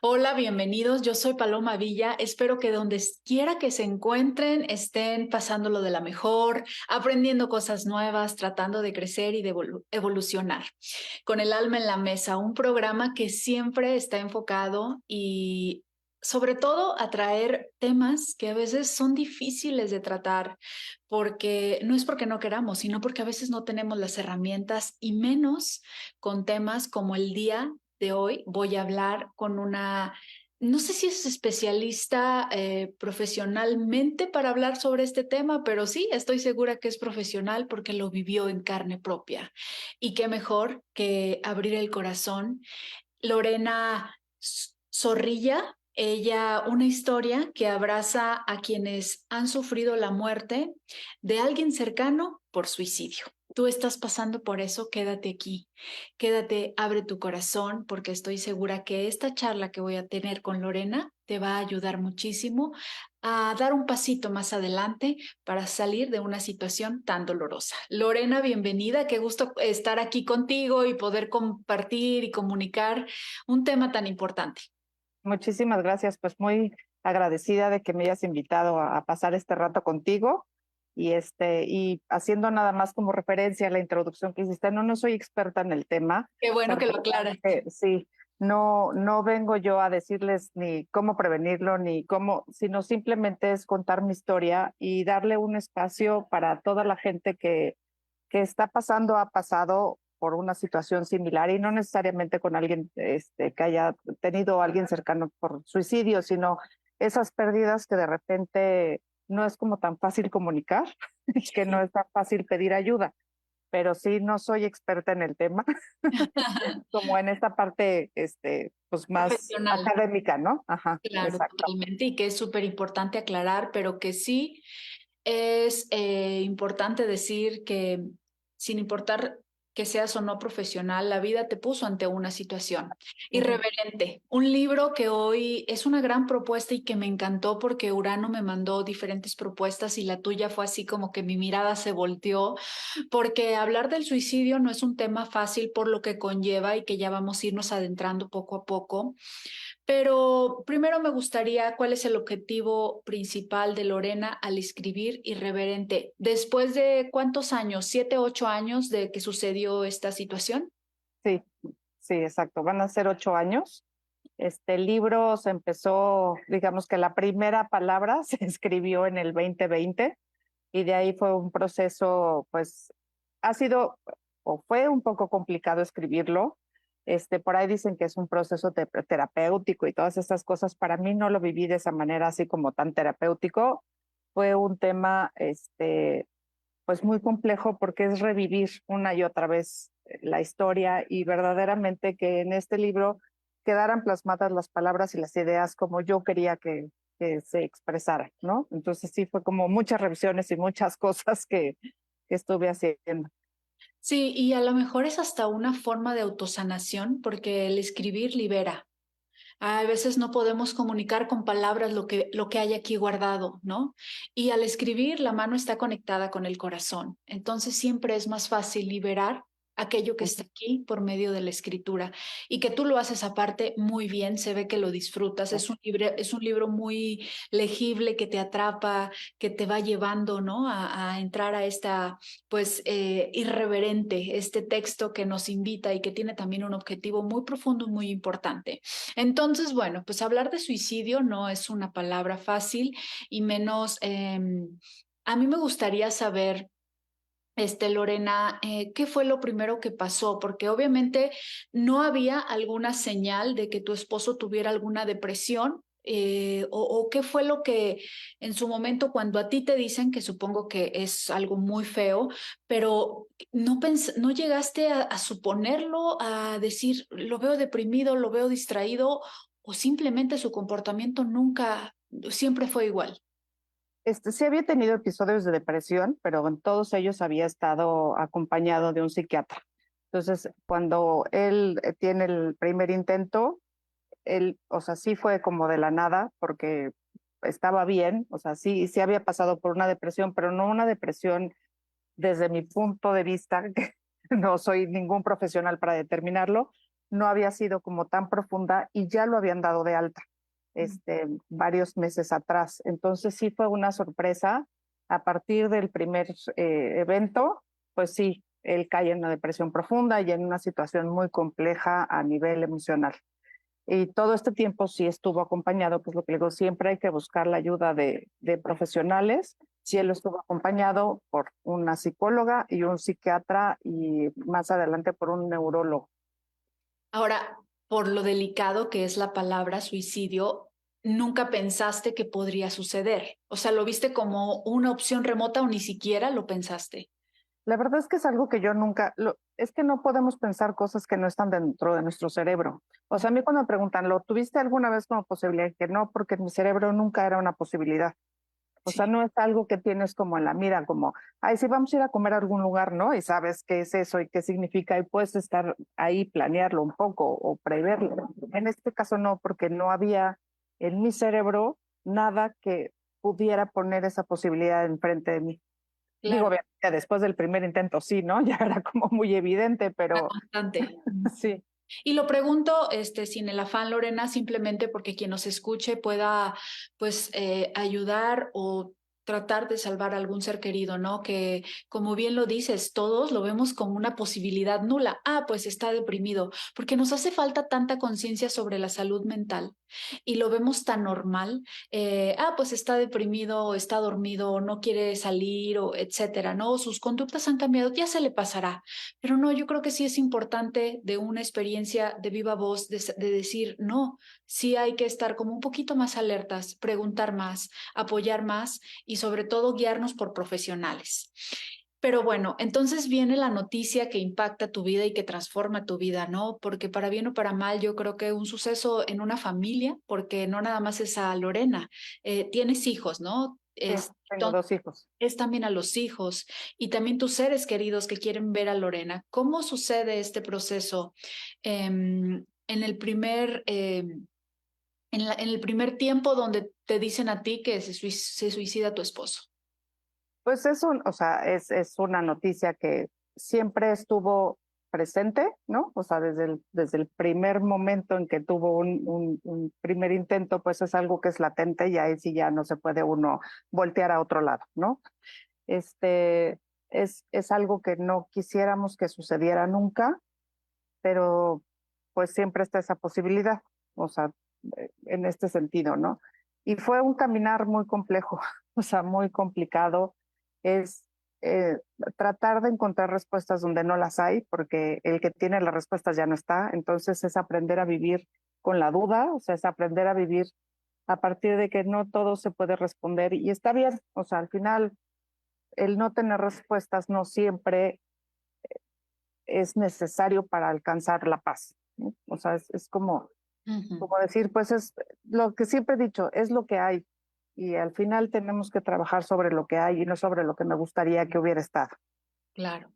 Hola, bienvenidos. Yo soy Paloma Villa. Espero que donde quiera que se encuentren estén pasándolo de la mejor, aprendiendo cosas nuevas, tratando de crecer y de evolucionar. Con el alma en la mesa, un programa que siempre está enfocado y sobre todo a traer temas que a veces son difíciles de tratar, porque no es porque no queramos, sino porque a veces no tenemos las herramientas y menos con temas como el día de hoy. Voy a hablar con una, no sé si es especialista profesionalmente para hablar sobre este tema, pero sí, estoy segura que es profesional porque lo vivió en carne propia. Y qué mejor que abrir el corazón. Lorena Zorrilla, ella, una historia que abraza a quienes han sufrido la muerte de alguien cercano por suicidio. Tú estás pasando por eso, quédate aquí, quédate, abre tu corazón, porque estoy segura que esta charla que voy a tener con Lorena te va a ayudar muchísimo a dar un pasito más adelante para salir de una situación tan dolorosa. Lorena, bienvenida, qué gusto estar aquí contigo y poder compartir y comunicar un tema tan importante. Muchísimas gracias, pues muy agradecida de que me hayas invitado a pasar este rato contigo y haciendo nada más como referencia a la introducción que hiciste. No soy experta en el tema, Qué bueno que lo aclaras. porque sí, no vengo yo a decirles ni cómo prevenirlo ni cómo, sino simplemente es contar mi historia y darle un espacio para toda la gente que está pasando, ha pasado por una situación similar y no necesariamente con alguien que haya tenido a alguien cercano por suicidio, sino esas pérdidas que de repente no es como tan fácil comunicar, que no es tan fácil pedir ayuda, pero sí no soy experta en el tema, como en esta parte pues más Profesional, académica, ¿no? Ajá, claro, exacto. totalmente, y que es súper importante aclarar, pero que sí es importante decir que sin importar que seas o no profesional, la vida te puso ante una situación Ujú. irreverente. Un libro que hoy es una gran propuesta y que me encantó porque Urano me mandó diferentes propuestas y la tuya fue así como que mi mirada se volteó, porque hablar del suicidio no es un tema fácil por lo que conlleva y que ya vamos a irnos adentrando poco a poco. Pero primero me gustaría, ¿cuál es el objetivo principal de Lorena al escribir Irreverente? Después de cuántos años, 7, 8 años de que sucedió esta situación. Sí, sí, exacto. Van a ser 8 años. Este libro se empezó, digamos que la primera palabra se escribió en el 2020 y de ahí fue un proceso, pues ha sido o fue un poco complicado escribirlo. Por ahí dicen que es un proceso terapéutico y todas estas cosas. Para mí no lo viví de esa manera así como tan terapéutico. Fue un tema, pues muy complejo porque es revivir una y otra vez la historia y verdaderamente que en este libro quedaran plasmadas las palabras y las ideas como yo quería que se expresaran, ¿no? Entonces sí fue como muchas revisiones y muchas cosas que estuve haciendo. Sí, y a lo mejor es hasta una forma de autosanación porque el escribir libera. A veces no podemos comunicar con palabras lo que hay aquí guardado, ¿no? Y al escribir, la mano está conectada con el corazón. Entonces siempre es más fácil liberar aquello que está aquí por medio de la escritura. Y que tú lo haces aparte muy bien, se ve que lo disfrutas. Es un libro muy legible que te atrapa, que te va llevando, ¿no? A entrar a esta, pues, irreverente, este texto que nos invita y que tiene también un objetivo muy profundo y muy importante. Entonces, bueno, pues hablar de suicidio no es una palabra fácil y menos, a mí me gustaría saber, Lorena, ¿qué fue lo primero que pasó? Porque obviamente no había alguna señal de que tu esposo tuviera alguna depresión. O qué fue lo que en su momento cuando a ti te dicen, que supongo que es algo muy feo, pero no llegaste a suponerlo, a decir, lo veo deprimido, lo veo distraído, o simplemente su comportamiento nunca, siempre fue igual. Sí había tenido episodios de depresión, pero en todos ellos había estado acompañado de un psiquiatra. Entonces, cuando él tiene el primer intento, él, o sea, sí fue como de la nada, porque estaba bien, o sea, sí había pasado por una depresión, pero no una depresión desde mi punto de vista, que no soy ningún profesional para determinarlo, no había sido como tan profunda y ya lo habían dado de alta, Mm. varios meses atrás. Entonces sí fue una sorpresa. A partir del primer evento, pues sí, él cae en una depresión profunda y en una situación muy compleja a nivel emocional. Y todo este tiempo sí estuvo acompañado, pues lo que digo, siempre hay que buscar la ayuda de profesionales. Sí, él estuvo acompañado por una psicóloga y un psiquiatra y más adelante por un neurólogo. Ahora, por lo delicado que es la palabra suicidio, ¿nunca pensaste que podría suceder? O sea, ¿lo viste como una opción remota o ni siquiera lo pensaste? La verdad es que es algo que yo nunca, es que no podemos pensar cosas que no están dentro de nuestro cerebro. O sea, a mí cuando me preguntan, ¿lo tuviste alguna vez como posibilidad? Que no, porque en mi cerebro nunca era una posibilidad. O sea, Sí, no es algo que tienes como en la mira, como, ay, sí, vamos a ir a comer a algún lugar, ¿no? Y sabes qué es eso y qué significa y puedes estar ahí, planearlo un poco o preverlo. En este caso no, porque no había en mi cerebro nada que pudiera poner esa posibilidad enfrente de mí. Digo, claro, obviamente después del primer intento sí, ¿no? Ya era como muy evidente, una pero constante. sí. Y lo pregunto, sin el afán, Lorena, simplemente porque quien nos escuche pueda, pues, ayudar o tratar de salvar a algún ser querido, ¿no? Que, como bien lo dices, todos lo vemos como una posibilidad nula. Ah, pues está deprimido, porque nos hace falta tanta conciencia sobre la salud mental y lo vemos tan normal. Pues está deprimido, o está dormido, o no quiere salir, o etcétera, ¿no? Sus conductas han cambiado, ya se le pasará. Pero no, yo creo que sí es importante de una experiencia de viva voz, de decir, no, sí hay que estar como un poquito más alertas, preguntar más, apoyar más y sobre todo guiarnos por profesionales. Pero bueno, entonces viene la noticia que impacta tu vida y que transforma tu vida, ¿no? Porque para bien o para mal, yo creo que un suceso en una familia, porque no nada más es a Lorena, tienes hijos, ¿no? Sí, tengo 2 hijos. Es también a los hijos y también tus seres queridos que quieren ver a Lorena. ¿Cómo sucede este proceso en el en el primer tiempo donde te dicen a ti que se suicida tu esposo? Pues o sea, es una noticia que siempre estuvo presente, ¿no? O sea, desde el primer momento en que tuvo un primer intento, pues es algo que es latente y ahí sí ya no se puede uno voltear a otro lado, ¿no? Este, es algo que no quisiéramos que sucediera nunca, pero pues siempre está esa posibilidad, o sea, en este sentido, ¿no? Y fue un caminar muy complejo, o sea, muy complicado. Es eh, tratar de encontrar respuestas donde no las hay, porque el que tiene las respuestas ya no está. Entonces es aprender a vivir con la duda, o sea, es aprender a vivir a partir de que no todo se puede responder y está bien, o sea, al final el no tener respuestas no siempre es necesario para alcanzar la paz, ¿no? O sea, es como, Ujú, como decir, pues es lo que siempre he dicho, es lo que hay. Y al final tenemos que trabajar sobre lo que hay y no sobre lo que me gustaría que hubiera estado. claro.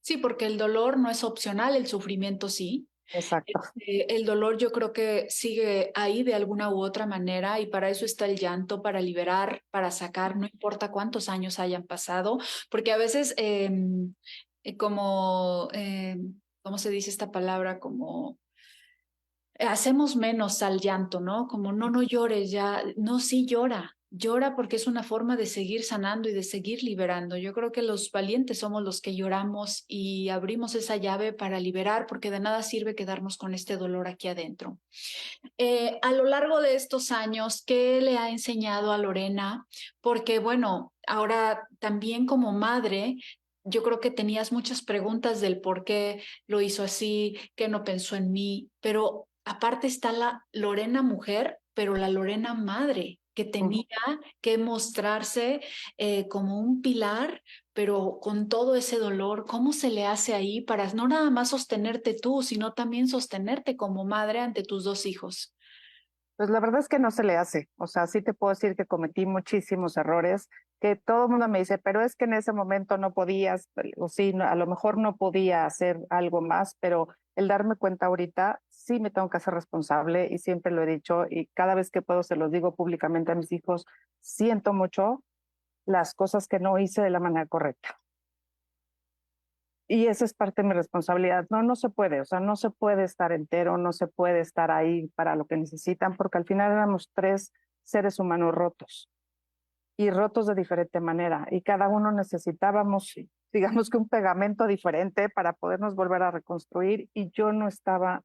Sí, porque el dolor no es opcional, el sufrimiento sí. Exacto. El dolor yo creo que sigue ahí de alguna u otra manera y para eso está el llanto, para liberar, para sacar, no importa cuántos años hayan pasado, porque a veces ¿cómo se dice esta palabra? Como hacemos menos al llanto, ¿no? Como no, no llores ya, no, sí llora. Llora porque es una forma de seguir sanando y de seguir liberando. Yo creo que los valientes somos los que lloramos y abrimos esa llave para liberar, porque de nada sirve quedarnos con este dolor aquí adentro. A lo largo de estos años, ¿qué le ha enseñado a Lorena? Porque bueno, ahora también como madre, yo creo que tenías muchas preguntas del por qué lo hizo así, qué no pensó en mí, pero aparte está la Lorena mujer, pero la Lorena madre que Ujú. tenía que mostrarse como un pilar, pero con todo ese dolor, ¿cómo se le hace ahí para no nada más sostenerte tú, sino también sostenerte como madre ante tus dos hijos? Pues la verdad es que no se le hace. O sea, sí te puedo decir que cometí muchísimos errores, que todo el mundo me dice, pero es que en ese momento no podías, o sí, a lo mejor no podía hacer algo más, pero el darme cuenta ahorita, sí me tengo que hacer responsable y siempre lo he dicho y cada vez que puedo se los digo públicamente a mis hijos, siento mucho las cosas que no hice de la manera correcta. y esa es parte de mi responsabilidad. No, no se puede, o sea, no se puede estar entero, no se puede estar ahí para lo que necesitan, porque al final éramos 3 seres humanos rotos y rotos de diferente manera, y cada uno necesitábamos, digamos que un pegamento diferente para podernos volver a reconstruir, y yo no estaba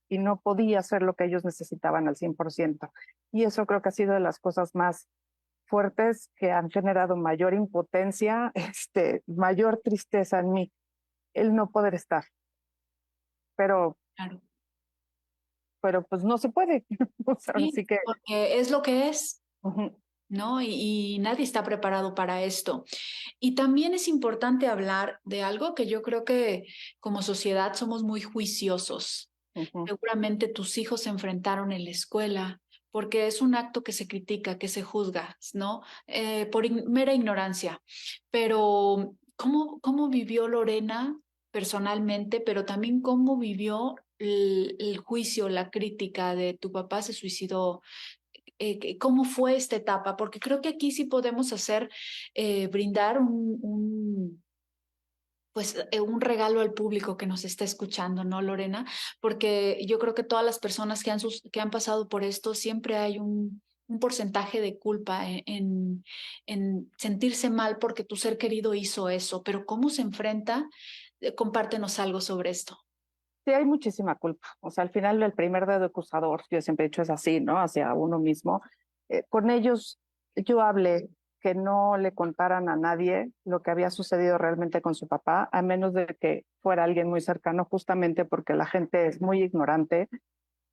y no podía hacer lo que ellos necesitaban al 100%. Y eso creo que ha sido de las cosas más fuertes que han generado mayor impotencia, mayor tristeza en mí, el no poder estar. Pero, Claro. pero pues no se puede. O sea, Sí, así que, porque es lo que es, ujú, ¿no? Y nadie está preparado para esto. Y también es importante hablar de algo que yo creo que como sociedad somos muy juiciosos. ujú. Seguramente tus hijos se enfrentaron en la escuela, porque es un acto que se critica, que se juzga, ¿no? Por mera ignorancia. Pero, ¿cómo vivió Lorena personalmente, pero también cómo vivió el juicio, la crítica de tu papá se suicidó? ¿Cómo fue esta etapa? Porque creo que aquí sí podemos hacer, brindar pues un regalo al público que nos está escuchando, ¿no, Lorena? Porque yo creo que todas las personas que han pasado por esto, siempre hay un porcentaje de culpa en sentirse mal porque tu ser querido hizo eso, pero ¿cómo se enfrenta? Compártenos algo sobre esto. Sí, hay muchísima culpa. O sea, al final el primer dedo acusador, yo siempre he dicho es así, ¿no? Hacia uno mismo. Con ellos yo hablé que no le contaran a nadie lo que había sucedido realmente con su papá, a menos de que fuera alguien muy cercano, justamente porque la gente es muy ignorante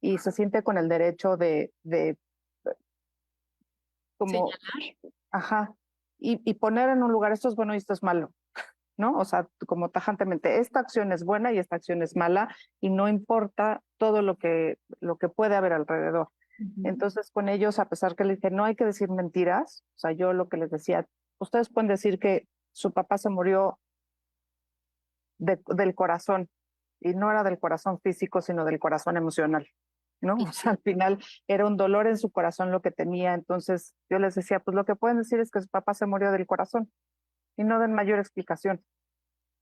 y se siente con el derecho de como, Señalar. ajá, y poner en un lugar esto es bueno y esto es malo. ¿No? O sea, como tajantemente, esta acción es buena y esta acción es mala, y no importa todo lo que puede haber alrededor. Ujú. Entonces, con ellos, a pesar que les dije, no hay que decir mentiras, o sea, yo lo que les decía, ustedes pueden decir que su papá se murió del corazón, y no era del corazón físico, sino del corazón emocional, ¿no? O sea, al final era un dolor en su corazón lo que tenía. Entonces, yo les decía, pues lo que pueden decir es que su papá se murió del corazón, y no den mayor explicación.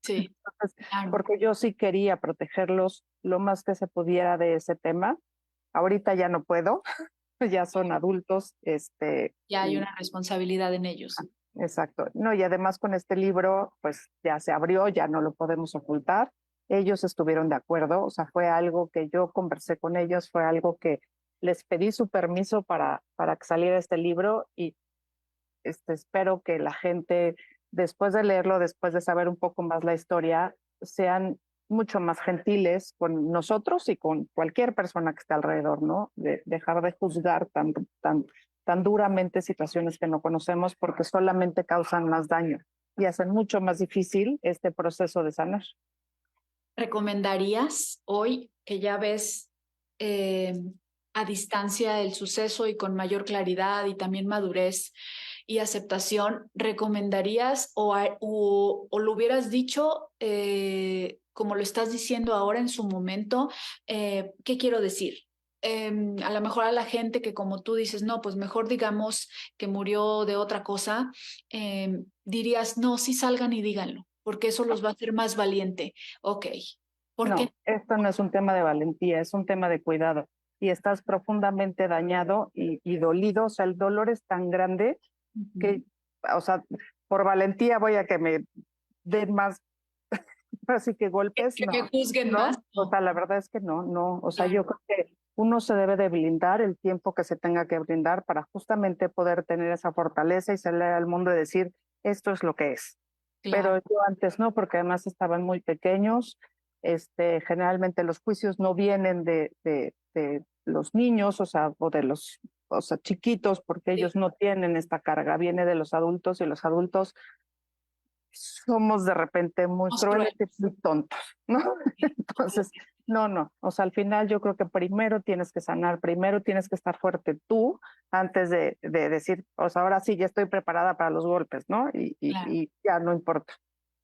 Sí, Entonces, claro. porque yo sí quería protegerlos lo más que se pudiera de ese tema. Ahorita ya no puedo, ya son adultos, Ya hay y una responsabilidad en ellos. exacto. No, y además con este libro, pues ya se abrió, ya no lo podemos ocultar. Ellos estuvieron de acuerdo, o sea, fue algo que yo conversé con ellos, fue algo que les pedí su permiso para que saliera este libro, y espero que la gente, después de leerlo, después de saber un poco más la historia, sean mucho más gentiles con nosotros y con cualquier persona que esté alrededor, ¿no? De dejar de juzgar tan duramente situaciones que no conocemos, porque solamente causan más daño y hacen mucho más difícil este proceso de sanar. ¿Recomendarías hoy que ya ves eh, a distancia el suceso y con mayor claridad y también madurez y aceptación, recomendarías o lo hubieras dicho como lo estás diciendo ahora en su momento? ¿Qué quiero decir? A lo mejor a la gente que como tú dices, no, pues mejor digamos que murió de otra cosa, dirías, no, sí salgan y díganlo, porque eso los va a hacer más valiente. Ok, ¿por qué? No, esto no es un tema de valentía, es un tema de cuidado. Y estás profundamente dañado y dolido. O sea, el dolor es tan grande Ujú. que, o sea, por valentía voy a que me den más, así que golpes, Que me no, juzguen más. ¿no? O No, sea, la verdad es que no, no. O sea, claro, yo creo que uno se debe de blindar el tiempo que se tenga que brindar para justamente poder tener esa fortaleza y salir al mundo y decir, esto es lo que es. Pero claro. yo antes no, porque además estaban muy pequeños. Generalmente los juicios no vienen de los niños, o sea, o sea, chiquitos, porque Sí, ellos no tienen esta carga, viene de los adultos, y los adultos somos de repente muy somos crueles crueles. y muy tontos, ¿no? Entonces, no, no, o sea, al final yo creo que primero tienes que sanar, primero tienes que estar fuerte tú antes de decir, o sea, ahora sí ya estoy preparada para los golpes, ¿no? Claro. Y ya no importa.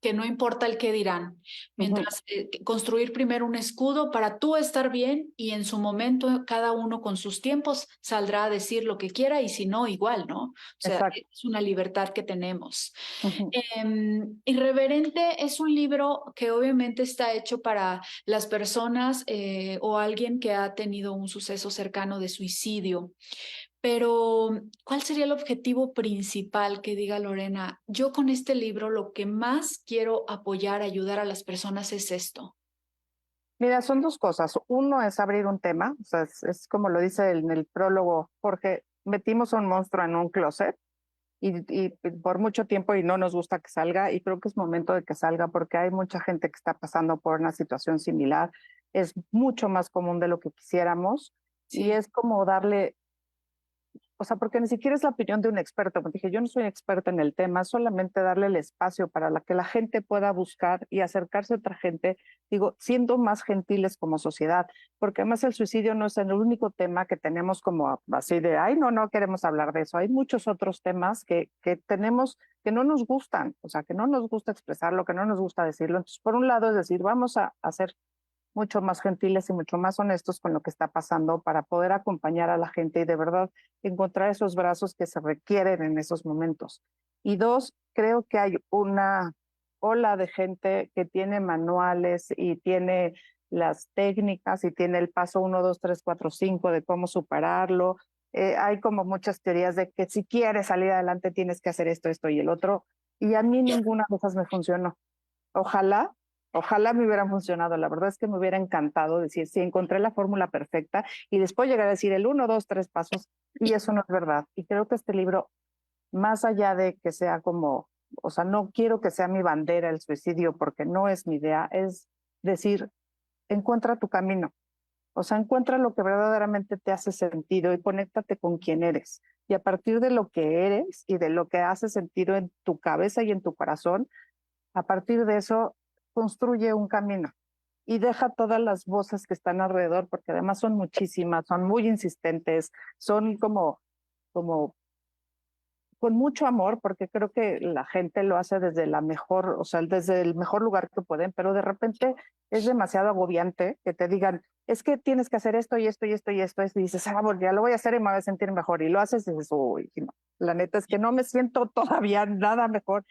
que no importa el qué dirán, Ujú. mientras construir primero un escudo para tú estar bien y en su momento cada uno con sus tiempos saldrá a decir lo que quiera y si no, igual, ¿no? O sea, Exacto. es una libertad que tenemos. Ujú. Irreverente es un libro que obviamente está hecho para las personas o alguien que ha tenido un suceso cercano de suicidio. Pero, ¿cuál sería el objetivo principal que diga Lorena? Yo con este libro lo que más quiero apoyar, ayudar a las personas es esto. Mira, son dos cosas. Uno es abrir un tema, o sea, es como lo dice en el prólogo Jorge, metimos a un monstruo en un closet y por mucho tiempo y no nos gusta que salga y creo que es momento de que salga porque hay mucha gente que está pasando por una situación similar. Es mucho más común de lo que quisiéramos y Sí, es como darle, o sea, porque ni siquiera es la opinión de un experto. Como dije, yo no soy experta en el tema, solamente darle el espacio para que la gente pueda buscar y acercarse a otra gente, digo, siendo más gentiles como sociedad, porque además el suicidio no es el único tema que tenemos como así de, ay, no, no queremos hablar de eso. Hay muchos otros temas que tenemos que no nos gustan, o sea, que no nos gusta expresarlo, que no nos gusta decirlo. Entonces, por un lado es decir, vamos a hacer mucho más gentiles y mucho más honestos con lo que está pasando para poder acompañar a la gente y de verdad encontrar esos brazos que se requieren en esos momentos. Y dos, creo que hay una ola de gente que tiene manuales y tiene las técnicas y tiene el paso 1, 2, 3, 4, 5 de cómo superarlo. Hay como muchas teorías de que si quieres salir adelante tienes que hacer esto, esto y el otro. Y a mí ninguna de esas me funcionó. Ojalá, ojalá me hubieran funcionado. La verdad es que me hubiera encantado decir, sí, encontré la fórmula perfecta y después llegar a decir el 1, 2, 3 pasos y eso no es verdad. Y creo que este libro, más allá de que sea como, o sea, no quiero que sea mi bandera el suicidio porque no es mi idea, es decir, encuentra tu camino. O sea, encuentra lo que verdaderamente te hace sentido y conéctate con quién eres. Y a partir de lo que eres y de lo que hace sentido en tu cabeza y en tu corazón, a partir de eso, construye un camino y deja todas las voces que están alrededor, porque además son muchísimas, son muy insistentes, son como con mucho amor, porque creo que la gente lo hace desde la mejor, o sea, desde el mejor lugar que pueden, pero de repente es demasiado agobiante que te digan, es que tienes que hacer esto y esto y esto y esto, y dices, ah, bueno, ya lo voy a hacer y me voy a sentir mejor, y lo haces y dices, uy, no. La neta es que no me siento todavía nada mejor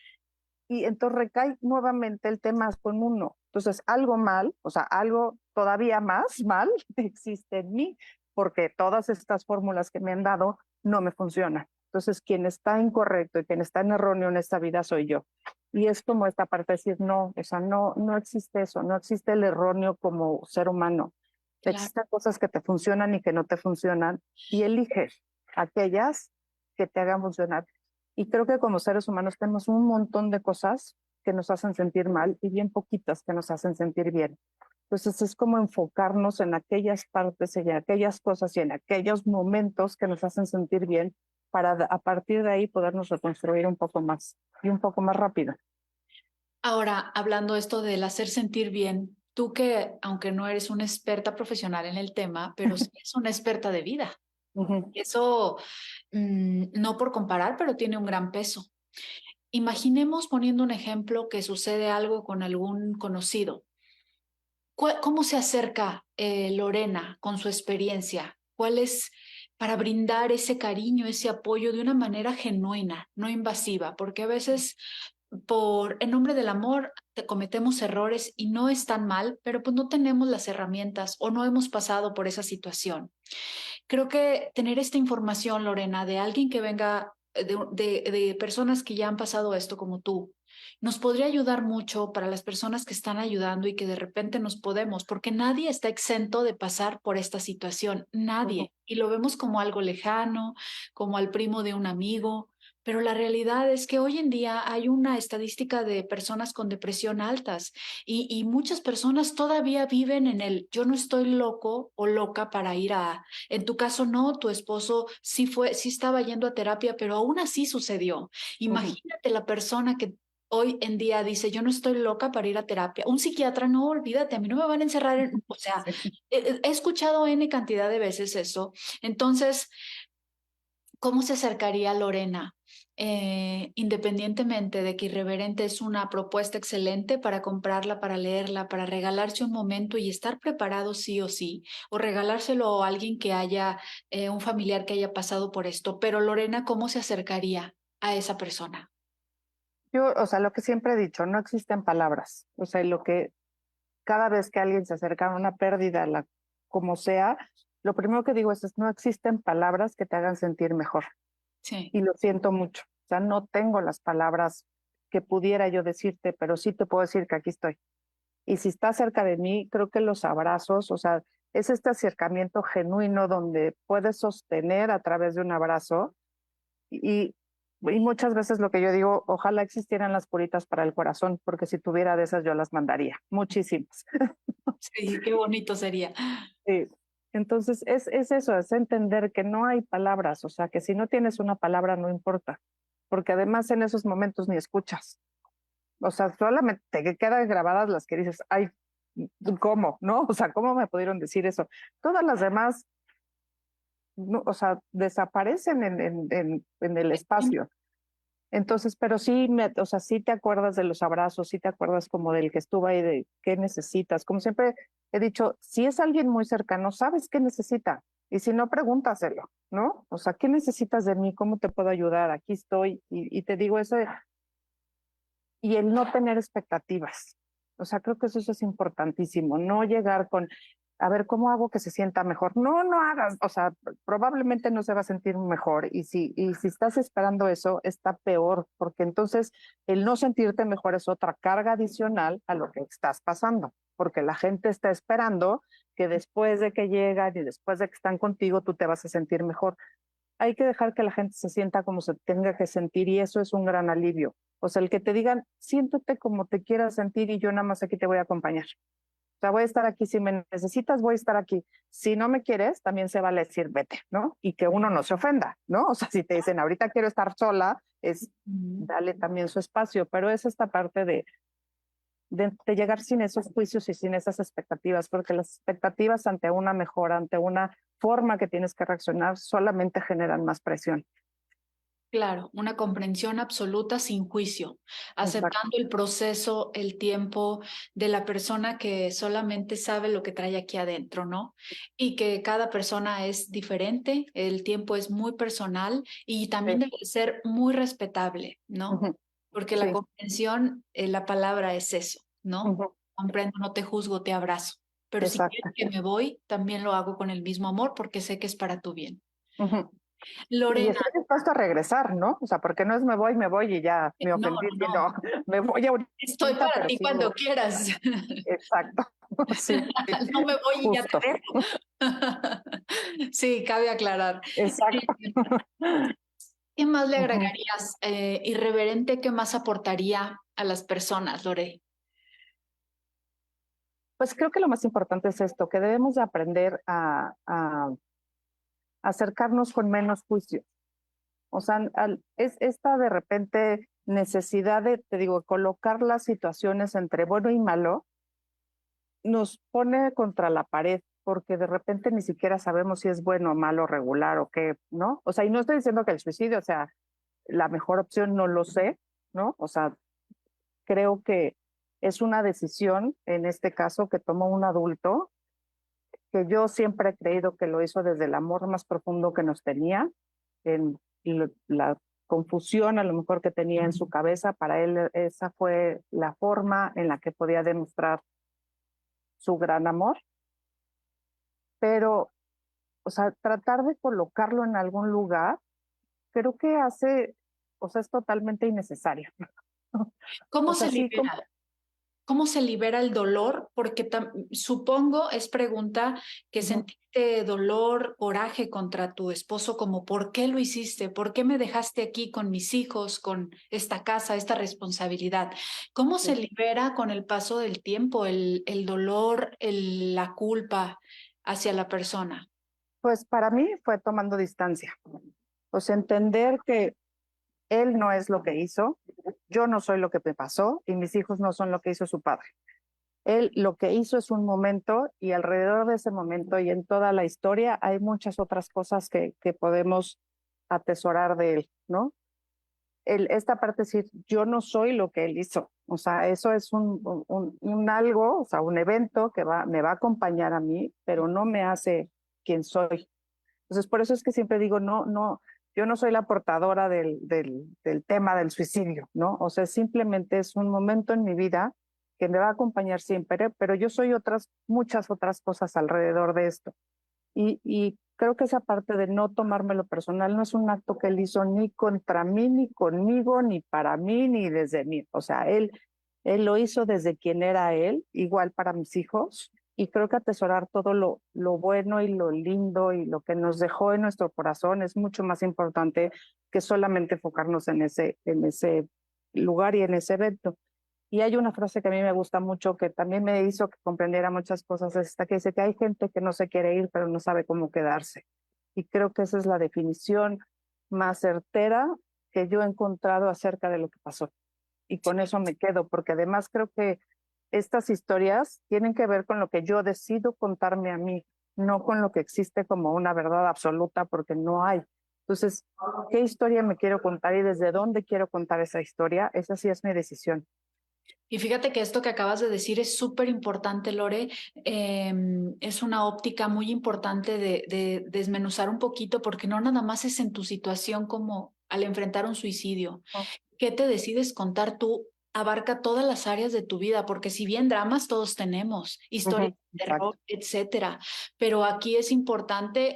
y entonces recae nuevamente el tema con uno. Entonces, algo mal, o sea, algo todavía más mal existe en mí, porque todas estas fórmulas que me han dado no me funcionan. Entonces, quien está incorrecto y quien está en erróneo en esta vida soy yo. Y es como esta parte de decir, no, o sea, no, no existe eso, no existe el erróneo como ser humano. claro. Existen cosas que te funcionan y que no te funcionan, y elige aquellas que te hagan funcionar. Y creo que como seres humanos tenemos un montón de cosas que nos hacen sentir mal y bien poquitas que nos hacen sentir bien. Entonces es como enfocarnos en aquellas partes y en aquellas cosas y en aquellos momentos que nos hacen sentir bien para a partir de ahí podernos reconstruir un poco más y un poco más rápido. Ahora, hablando esto del hacer sentir bien, tú que, aunque no eres una experta profesional en el tema, pero sí eres una experta de vida. Ujú. Eso, no por comparar, pero tiene un gran peso. Imaginemos poniendo un ejemplo que sucede algo con algún conocido. ¿Cómo se acerca Lorena con su experiencia? ¿Cuál es para brindar ese cariño, ese apoyo de una manera genuina, no invasiva? Porque a veces en nombre del amor cometemos errores y no es tan mal, pero pues no tenemos las herramientas o no hemos pasado por esa situación. Creo que tener esta información, Lorena, de alguien que venga, de personas que ya han pasado esto como tú, nos podría ayudar mucho para las personas que están ayudando y que de repente nos podemos, porque nadie está exento de pasar por esta situación, Ujú. nadie. Y lo vemos como algo lejano, como al primo de un amigo, pero la realidad es que hoy en día hay una estadística de personas con depresión altas y muchas personas todavía viven en el yo no estoy loco o loca para ir a, en tu caso no, tu esposo sí fue, sí estaba yendo a terapia, pero aún así sucedió. Ujú. Imagínate la persona que hoy en día dice, yo no estoy loca para ir a terapia. Un psiquiatra, no, olvídate, a mí no me van a encerrar en, o sea, Sí. he escuchado N cantidad de veces eso. Entonces, ¿Cómo se acercaría Lorena? Independientemente de que Irreverente es una propuesta excelente para comprarla, para leerla, para regalarse un momento y estar preparado sí o sí, o regalárselo a alguien que haya, un familiar que haya pasado por esto. Pero Lorena, ¿cómo se acercaría a esa persona? Yo, o sea, lo que siempre he dicho, no existen palabras. O sea, lo que cada vez que alguien se acerca a una pérdida, como sea, lo primero que digo es, no existen palabras que te hagan sentir mejor. Sí, Y lo siento mucho. O sea, no tengo las palabras que pudiera yo decirte, pero sí te puedo decir que aquí estoy. Y si estás cerca de mí, creo que los abrazos, o sea, es este acercamiento genuino donde puedes sostener a través de un abrazo y, y muchas veces lo que yo digo, ojalá existieran las puritas para el corazón, porque si tuviera de esas yo las mandaría, muchísimas. sí, qué bonito sería. Sí. Entonces, es eso, es entender que no hay palabras, o sea, que si no tienes una palabra no importa, porque además en esos momentos ni escuchas. O sea, solamente te quedan grabadas las que dices, ay, ¿cómo? ¿No? O sea, ¿cómo me pudieron decir eso? Todas las demás, no, o sea, desaparecen en el espacio. Entonces, pero sí, o sea, sí te acuerdas de los abrazos, sí te acuerdas como del que estuvo ahí, de qué necesitas. Como siempre he dicho, si es alguien muy cercano, sabes qué necesita. Y si no, pregúntaselo, ¿no? O sea, ¿qué necesitas de mí? ¿Cómo te puedo ayudar? Aquí estoy. Y te digo eso, y el no tener expectativas. O sea, creo que eso es importantísimo. No llegar con, a ver, ¿cómo hago que se sienta mejor? No, no hagas, o sea, probablemente no se va a sentir mejor. Y si estás esperando eso, está peor, porque entonces el no sentirte mejor es otra carga adicional a lo que estás pasando, porque la gente está esperando que después de que llegan y después de que están contigo, tú te vas a sentir mejor. Hay que dejar que la gente se sienta como se tenga que sentir y eso es un gran alivio. O sea, el que te digan, siéntate como te quieras sentir y yo nada más aquí te voy a acompañar. O sea, voy a estar aquí, si me necesitas, voy a estar aquí. Si no me quieres, también se vale decir vete, ¿no? Y que uno no se ofenda, ¿no? O sea, si te dicen, ahorita quiero estar sola, es Ujú. dale también su espacio, pero es esta parte de llegar sin esos juicios y sin esas expectativas, porque las expectativas ante una mejora, ante una forma que tienes que reaccionar, solamente generan más presión. Claro, una comprensión absoluta sin juicio, Exacto. aceptando el proceso, el tiempo de la persona que solamente sabe lo que trae aquí adentro, ¿no? Y que cada persona es diferente, el tiempo es muy personal y Sí. también debe ser muy respetable, ¿no? Ujú. Porque la Sí. comprensión, la palabra es eso, ¿no? Ujú. Comprendo, no te juzgo, te abrazo. Pero si quieres Exacto. que me voy, también lo hago con el mismo amor porque sé que es para tu bien. Ujú. Y Lorena, estoy dispuesto a regresar, ¿no? O sea, porque no es me voy y ya me no, ofendí, no, no. sino me voy Estoy ahorita, para pero ti cuando sigo. quieras. Exacto. Sí, No me voy y ya te justo. dejo. Sí, cabe aclarar. Exacto. ¿Qué más le Ujú. agregarías, irreverente, qué más aportaría a las personas, Lore? Pues creo que lo más importante es esto, que debemos de aprender a acercarnos con menos juicio. O sea, es esta de repente necesidad de, te digo, colocar las situaciones entre bueno y malo, nos pone contra la pared, porque de repente ni siquiera sabemos si es bueno, malo, regular o qué, ¿no? O sea, y no estoy diciendo que el suicidio sea la mejor opción, no lo sé, ¿no? O sea, creo que es una decisión, en este caso, que tomó un adulto, que yo siempre he creído que lo hizo desde el amor más profundo que nos tenía, en la confusión a lo mejor que tenía en su cabeza, para él esa fue la forma en la que podía demostrar su gran amor, pero, o sea, tratar de colocarlo en algún lugar, creo que hace, o sea, es totalmente innecesario. O ¿Cómo sea, se sí, como, libera? ¿Cómo se libera el dolor? Porque supongo, es pregunta, que uh-huh, sentiste dolor, coraje contra tu esposo, como ¿por qué lo hiciste? ¿Por qué me dejaste aquí con mis hijos, con esta casa, esta responsabilidad? ¿Cómo se sí. libera con el paso del tiempo el dolor, la culpa hacia la persona? Pues para mí fue tomando distancia. O sea, entender que él no es lo que hizo, yo no soy lo que me pasó y mis hijos no son lo que hizo su padre. Él lo que hizo es un momento y alrededor de ese momento y en toda la historia hay muchas otras cosas que podemos atesorar de él, ¿no? Esta parte es decir, yo no soy lo que él hizo. O sea, eso es un algo, o sea, un evento que me va a acompañar a mí, pero no me hace quien soy. Entonces, por eso es que siempre digo, yo no soy la portadora del tema del suicidio, ¿no? O sea, simplemente es un momento en mi vida que me va a acompañar siempre, pero yo soy muchas otras cosas alrededor de esto. Y creo que esa parte de no tomármelo personal no es un acto que él hizo ni contra mí, ni conmigo, ni para mí, ni desde mí. O sea, él lo hizo desde quien era él, igual para mis hijos. Y creo que atesorar todo lo bueno y lo lindo y lo que nos dejó en nuestro corazón es mucho más importante que solamente enfocarnos en ese lugar y en ese evento. Y hay una frase que a mí me gusta mucho, que también me hizo que comprendiera muchas cosas, es esta que dice que hay gente que no se quiere ir, pero no sabe cómo quedarse. Y creo que esa es la definición más certera que yo he encontrado acerca de lo que pasó. Y con eso me quedo, porque además creo que estas historias tienen que ver con lo que yo decido contarme a mí, no con lo que existe como una verdad absoluta, porque no hay. Entonces, ¿qué historia me quiero contar y desde dónde quiero contar esa historia? Esa sí es mi decisión. Y fíjate que esto que acabas de decir es súper importante, Lore. Es una óptica muy importante de desmenuzar un poquito, porque no nada más es en tu situación como al enfrentar un suicidio. ¿Qué te decides contar tú? Abarca todas las áreas de tu vida, porque si bien dramas todos tenemos, historias de terror, Exacto. etcétera, pero aquí es importante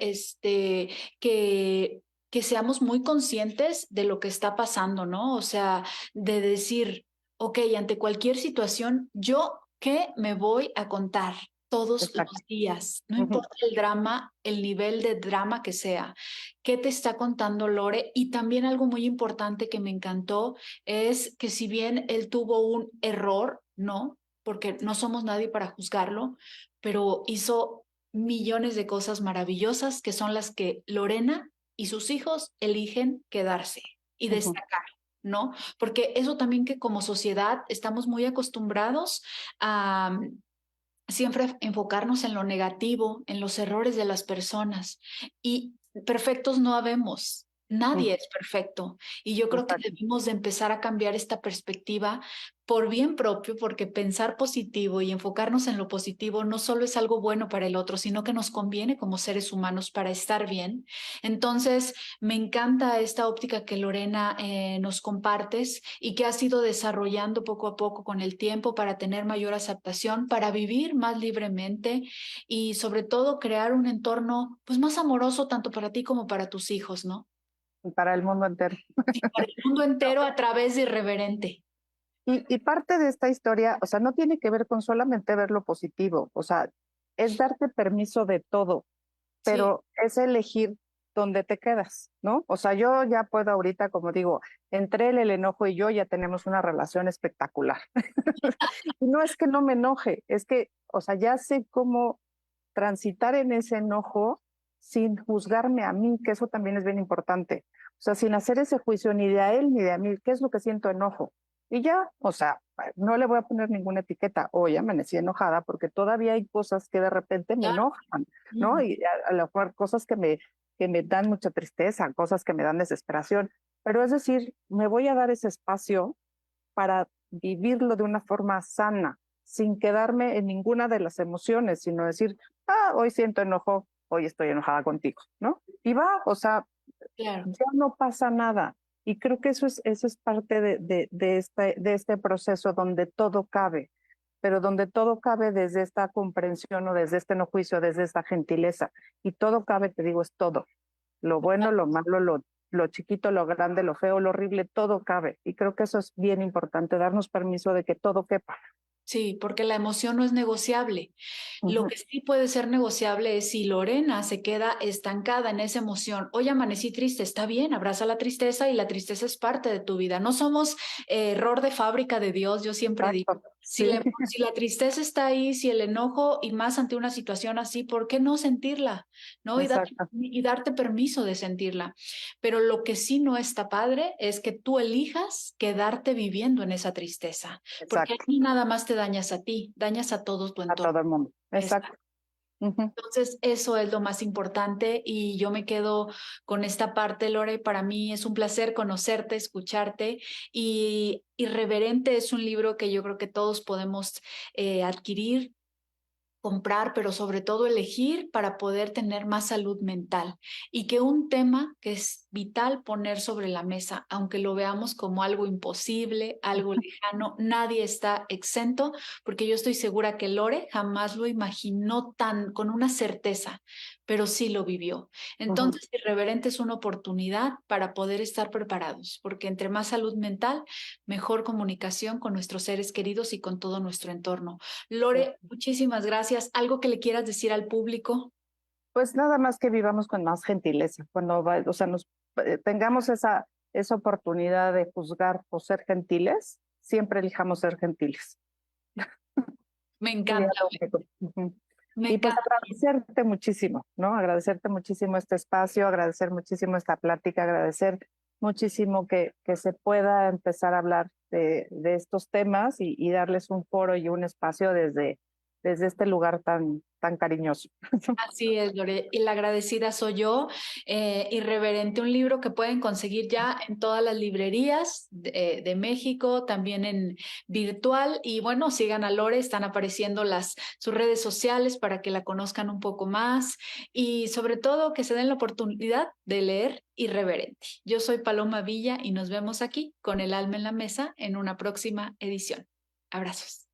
que seamos muy conscientes de lo que está pasando, ¿no? O sea, de decir, ok, ante cualquier situación, ¿yo qué me voy a contar todos Exacto. los días? No Ujú. importa el drama, el nivel de drama que sea. ¿Qué te está contando Lore? Y también algo muy importante que me encantó es que si bien él tuvo un error, ¿no? Porque no somos nadie para juzgarlo, pero hizo millones de cosas maravillosas que son las que Lorena y sus hijos eligen quedarse y Ujú. destacar, ¿no? Porque eso también que como sociedad estamos muy acostumbrados a siempre enfocarnos en lo negativo, en los errores de las personas y perfectos no habemos. Ujú. Nadie es perfecto y yo creo que Exacto. debemos de empezar a cambiar esta perspectiva por bien propio, porque pensar positivo y enfocarnos en lo positivo no solo es algo bueno para el otro, sino que nos conviene como seres humanos para estar bien. Entonces, me encanta esta óptica que Lorena nos compartes y que has ido desarrollando poco a poco con el tiempo para tener mayor aceptación, para vivir más libremente y sobre todo crear un entorno pues más amoroso tanto para ti como para tus hijos, ¿no? Y para el mundo entero. Y para el mundo entero a través de Irreverente. Y parte de esta historia, o sea, no tiene que ver con solamente ver lo positivo, o sea, es darte permiso de todo, Sí, pero es elegir dónde te quedas, ¿no? O sea, yo ya puedo ahorita, como digo, entre él, el enojo y yo ya tenemos una relación espectacular. Y no es que no me enoje, es que, o sea, ya sé cómo transitar en ese enojo sin juzgarme a mí, que eso también es bien importante. O sea, sin hacer ese juicio ni de a él ni de a mí, ¿qué es lo que siento enojo? Y ya, o sea, no le voy a poner ninguna etiqueta. Hoy amanecí enojada porque todavía hay cosas que de repente me claro. enojan, ¿no? Ujú. Y a lo mejor cosas que me dan mucha tristeza, cosas que me dan desesperación. Pero es decir, me voy a dar ese espacio para vivirlo de una forma sana, sin quedarme en ninguna de las emociones, sino decir, hoy siento enojo, hoy estoy enojada contigo, ¿no? Y va, o sea, Claro. ya no pasa nada. Y creo que eso es parte de este proceso donde todo cabe, pero donde todo cabe desde esta comprensión o desde este no juicio, desde esta gentileza. Y todo cabe, te digo, es todo. Lo bueno, lo malo, lo chiquito, lo grande, lo feo, lo horrible, todo cabe. Y creo que eso es bien importante, darnos permiso de que todo quepa. Sí, porque la emoción no es negociable. Lo Ujú. que sí puede ser negociable es si Lorena se queda estancada en esa emoción. Hoy amanecí triste, está bien, abraza la tristeza y la tristeza es parte de tu vida. No somos error de fábrica de Dios, yo siempre digo. Exacto. Si Sí, si la tristeza está ahí, si el enojo y más ante una situación así, ¿por qué no sentirla? ¿No? exacto, Y darte permiso de sentirla. Pero lo que sí no está padre es que tú elijas quedarte viviendo en esa tristeza, porque exacto. aquí nada más te dañas a ti, dañas a todo tu A entorno. todo el mundo. Exacto. Exacto. Ujú, Entonces, eso es lo más importante y yo me quedo con esta parte, Lore. Para mí es un placer conocerte, escucharte y Irreverente es un libro que yo creo que todos podemos adquirir, comprar, pero sobre todo elegir para poder tener más salud mental y que un tema que es vital poner sobre la mesa, aunque lo veamos como algo imposible, algo lejano, nadie está exento, porque yo estoy segura que Lore jamás lo imaginó tan con una certeza, pero sí lo vivió. ujú. Entonces, Irreverente es una oportunidad para poder estar preparados, porque entre más salud mental, mejor comunicación con nuestros seres queridos y con todo nuestro entorno. Lore, muchísimas gracias. ¿Algo que le quieras decir al público? Pues nada más que vivamos con más gentileza, cuando o sea, tengamos esa oportunidad de juzgar o ser gentiles, siempre elijamos ser gentiles. Me Sería encanta, lo único. Ujú. me Y pues encanta. agradecerte muchísimo, ¿no? Agradecerte muchísimo este espacio, agradecer muchísimo esta plática, agradecer muchísimo que se pueda empezar a hablar de estos temas y darles un foro y un espacio desde este lugar tan cariñoso. Así es, Lore. Y la agradecida soy yo. Irreverente, un libro que pueden conseguir ya en todas las librerías de México, también en virtual. Y bueno, sigan a Lore, están apareciendo sus redes sociales para que la conozcan un poco más y sobre todo que se den la oportunidad de leer Irreverente. Yo soy Paloma Villa y nos vemos aquí con el alma en la mesa en una próxima edición. Abrazos.